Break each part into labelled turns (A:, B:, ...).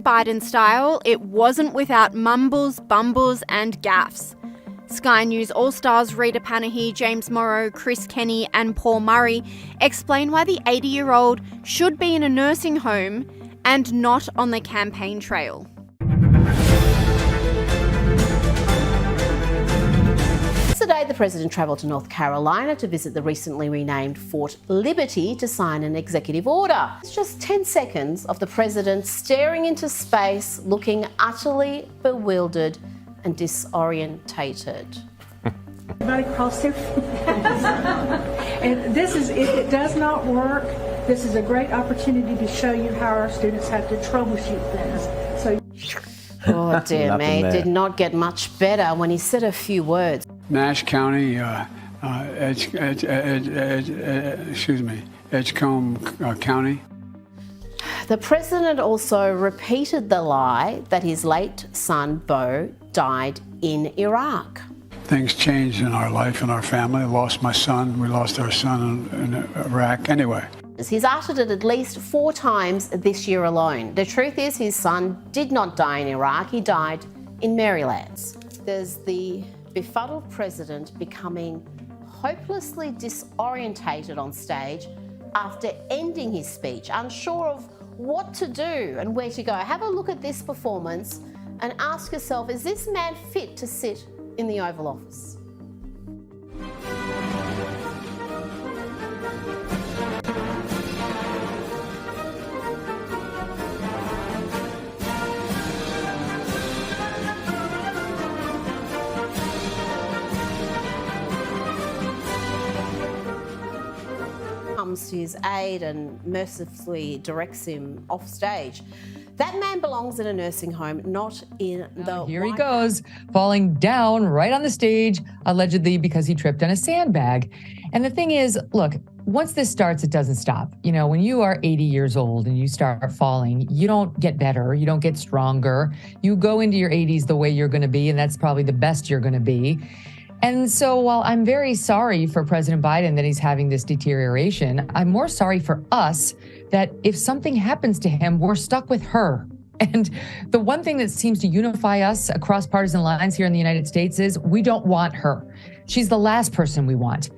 A: Biden style, it wasn't without mumbles, bumbles and gaffes. Sky News All-Stars Rita Panahi, James Morrow, Chris Kenny and Paul Murray explain why the 80-year-old should be in a nursing home and not on the campaign trail.
B: Yesterday, the President travelled to North Carolina to visit the recently renamed Fort Liberty to sign an executive order. It's just 10 seconds of the President staring into space, looking utterly bewildered and disorientated.
C: Everybody cross their fingers. And it does not work. This is a great opportunity to show you how our students have to troubleshoot things.
B: Oh dear me, did not get much better when he said a few words.
D: Nash County, Edgecombe County.
B: The President also repeated the lie that his late son, Beau, died in Iraq.
D: Things changed in our life and our family. I lost my son. We lost our son in Iraq. Anyway.
B: He's uttered it at least 4 times this year alone. The truth is his son did not die in Iraq. He died in Maryland. There's the befuddled President becoming hopelessly disorientated on stage after ending his speech, unsure of what to do and where to go. Have a look at this performance and ask yourself, is this man fit to sit in the Oval Office? Comes to his aid and mercifully directs him off stage. That man belongs in a nursing home, not in the
E: Here he goes, falling down right on the stage, allegedly because he tripped on a sandbag. And the thing is, look, once this starts, it doesn't stop. You know, when you are 80 years old and you start falling, you don't get better, you don't get stronger. You go into your 80s the way you're going to be, and that's probably the best you're going to be. And so while I'm very sorry for President Biden that he's having this deterioration, I'm more sorry for us that if something happens to him, we're stuck with her. And the one thing that seems to unify us across partisan lines here in the United States is we don't want her. She's the last person we want.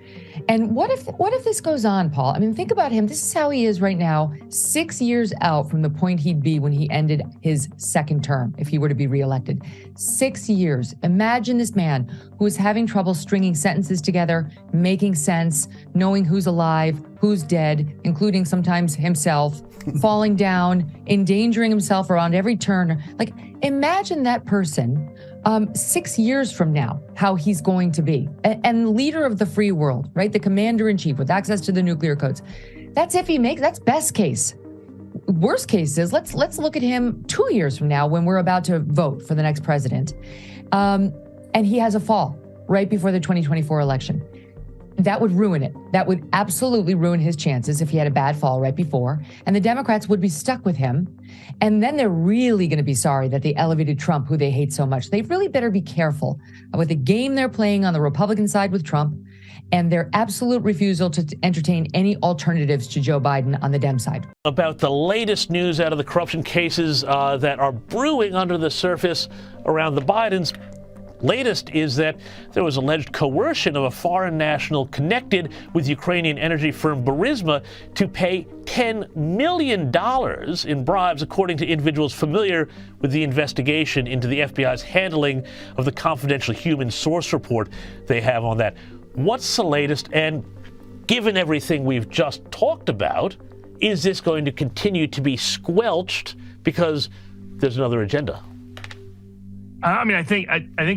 E: And what if this goes on, Paul? I mean, think about him. This is how he is right now, 6 years out from the point he'd be when he ended his second term, if he were to be reelected. 6 years. Imagine this man who is having trouble stringing sentences together, making sense, knowing who's alive, who's dead, including sometimes himself, falling down, endangering himself around every turn. Like, imagine that person 6 years from now, how he's going to be. And leader of the free world, right? The commander-in-chief with access to the nuclear codes. That's if he makes, that's best case. Worst case is, let's look at him 2 years from now when we're about to vote for the next president. And he has a fall right before the 2024 election. That would ruin it. That would absolutely ruin his chances if he had a bad fall right before. And the Democrats would be stuck with him. And then they're really going to be sorry that they elevated Trump, who they hate so much. They really better be careful with the game they're playing on the Republican side with Trump and their absolute refusal to entertain any alternatives to Joe Biden on the Dem side.
F: About the latest news out of the corruption cases that are brewing under the surface around the Bidens. Latest is that there was alleged coercion of a foreign national connected with Ukrainian energy firm Burisma to pay $10 million in bribes, according to individuals familiar with the investigation into the FBI's handling of the confidential human source report they have on that. What's the latest? And given everything we've just talked about, is this going to continue to be squelched because there's another agenda?
G: I mean, I think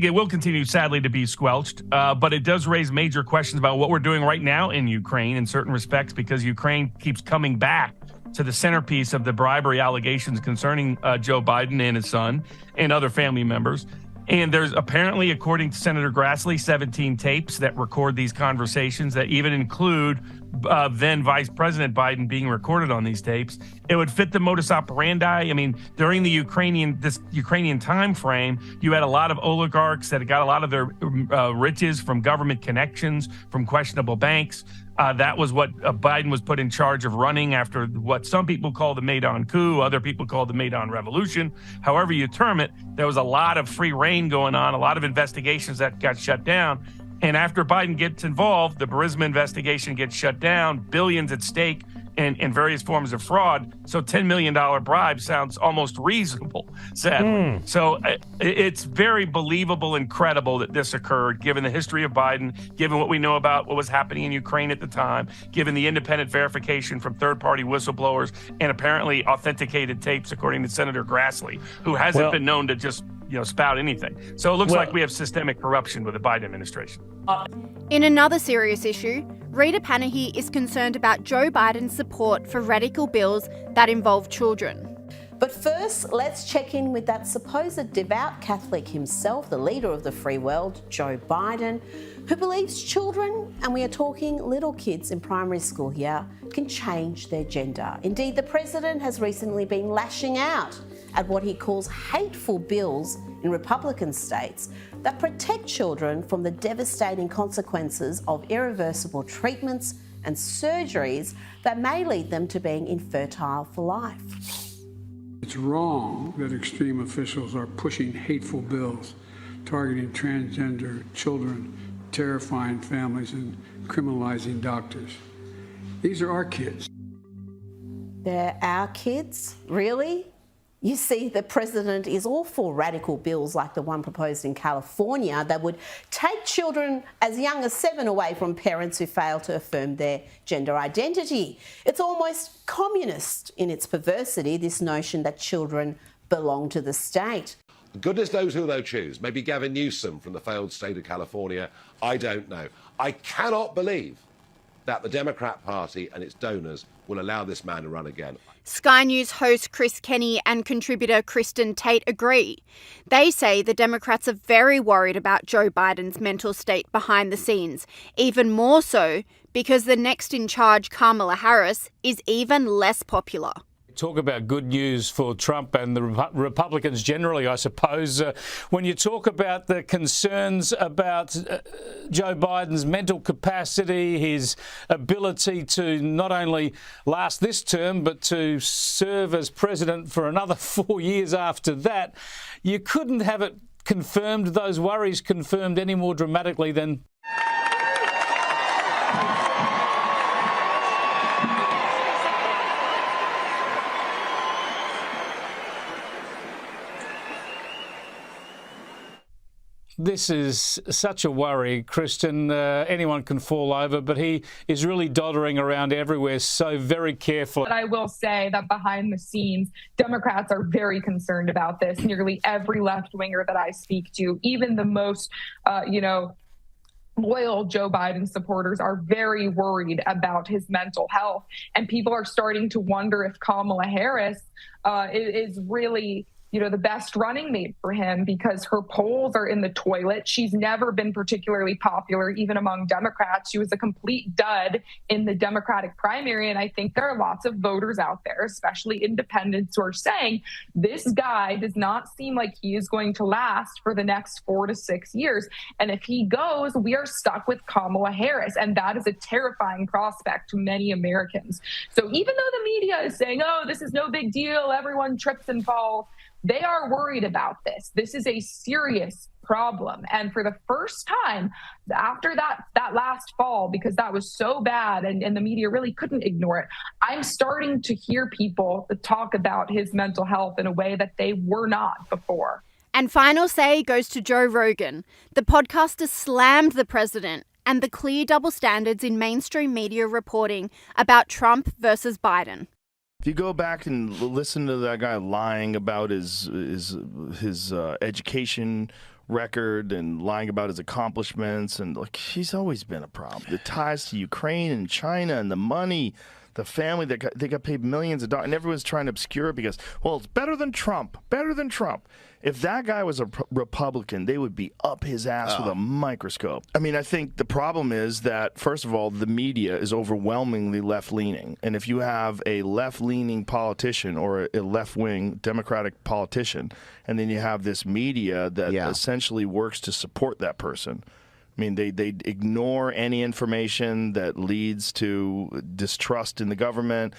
G: it will continue, sadly, to be squelched, but it does raise major questions about what we're doing right now in Ukraine in certain respects, because Ukraine keeps coming back to the centerpiece of the bribery allegations concerning Joe Biden and his son and other family members. And there's apparently, according to Senator Grassley, 17 tapes that record these conversations that even include then Vice President Biden being recorded on these tapes. It would fit the modus operandi. I mean, during the Ukrainian time frame, you had a lot of oligarchs that got a lot of their riches from government connections, from questionable banks. That was what Biden was put in charge of running after what some people call the Maidan coup, other people call the Maidan revolution. However you term it, there was a lot of free reign going on, a lot of investigations that got shut down. And after Biden gets involved, the Burisma investigation gets shut down, billions at stake in various forms of fraud. So $10 million bribe sounds almost reasonable, sadly. So it's very believable and credible that this occurred, given the history of Biden, given what we know about what was happening in Ukraine at the time, given the independent verification from third-party whistleblowers and apparently authenticated tapes, according to Senator Grassley, who hasn't been known to just spout anything. So it looks like we have systemic corruption with the Biden administration.
A: In another serious issue, Rita Panahi is concerned about Joe Biden's support for radical bills that involve children.
B: But first, let's check in with that supposed devout Catholic himself, the leader of the free world, Joe Biden, who believes children, and we are talking little kids in primary school here, can change their gender. Indeed, the president has recently been lashing out at what he calls hateful bills in Republican states that protect children from the devastating consequences of irreversible treatments and surgeries that may lead them to being infertile for life.
D: It's wrong that extreme officials are pushing hateful bills targeting transgender children, terrifying families, and criminalizing doctors. These are our kids.
B: They're our kids? Really? You see, the president is all for radical bills like the one proposed in California that would take children as young as 7 away from parents who fail to affirm their gender identity. It's almost communist in its perversity, this notion that children belong to the state.
H: Goodness knows who they'll choose. Maybe Gavin Newsom from the failed state of California. I don't know. I cannot believe that the Democrat Party and its donors will allow this man to run again.
A: Sky News host Chris Kenny and contributor Kristen Tate agree. They say the Democrats are very worried about Joe Biden's mental state behind the scenes, even more so because the next in charge, Kamala Harris, is even less popular.
I: Talk about good news for Trump and the Republicans generally, I suppose. When you talk about the concerns about Joe Biden's mental capacity, his ability to not only last this term, but to serve as president for another 4 years after that, you couldn't have it confirmed, those worries confirmed any more dramatically than... This is such a worry, Kristen. Anyone can fall over, but he is really doddering around everywhere so very carefully.
J: But I will say that behind the scenes, Democrats are very concerned about this. Nearly every left-winger that I speak to, even the most, loyal Joe Biden supporters are very worried about his mental health. And people are starting to wonder if Kamala Harris is really the best running mate for him, because her polls are in the toilet. She's never been particularly popular, even among Democrats. She was a complete dud in the Democratic primary. And I think there are lots of voters out there, especially independents, who are saying this guy does not seem like he is going to last for the next 4 to 6 years. And if he goes, we are stuck with Kamala Harris. And that is a terrifying prospect to many Americans. So even though the media is saying, oh, this is no big deal, everyone trips and falls, they are worried about this. This is a serious problem. And for the first time after that last fall, because that was so bad and the media really couldn't ignore it, I'm starting to hear people talk about his mental health in a way that they were not before.
A: And final say goes to Joe Rogan. The podcaster slammed the president and the clear double standards in mainstream media reporting about Trump versus Biden.
K: If you go back and listen to that guy lying about his education record and lying about his accomplishments, and he's always been a problem. The ties to Ukraine and China and the money, the family they got paid millions of dollars, and everyone's trying to obscure it because, well, it's better than Trump. If that guy was a Republican, they would be up his ass with a microscope. I mean, I think the problem is that, first of all, the media is overwhelmingly left-leaning. And if you have a left-leaning politician or a left-wing Democratic politician, and then you have this media that essentially works to support that person, I mean, they ignore any information that leads to distrust in the government.